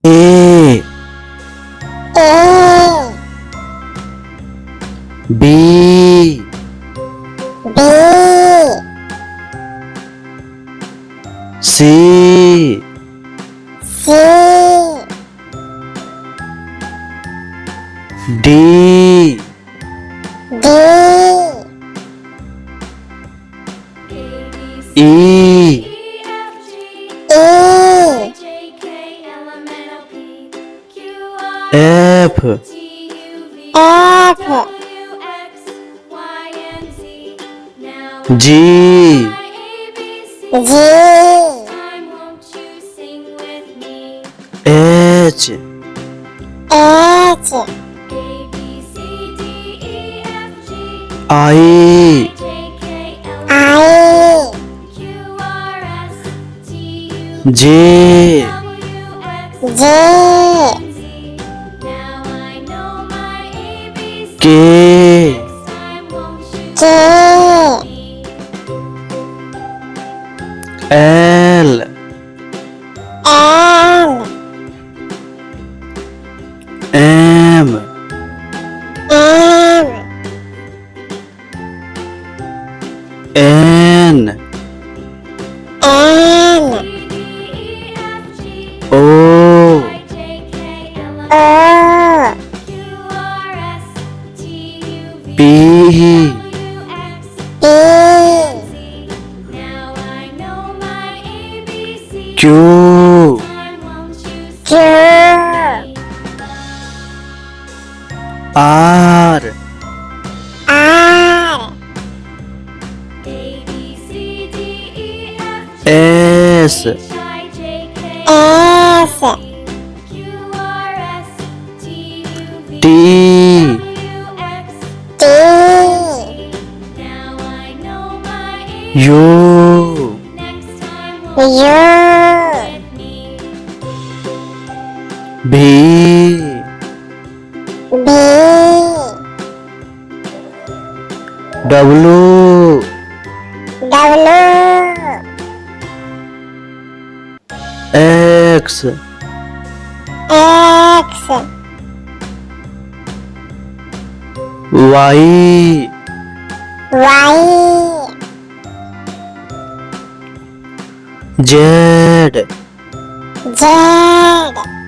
A A B B C C D D E E F F G G H H I I J J K K L M M M N N O O P P Q Q R R S S T T U U V B W W X X Y Y Z Z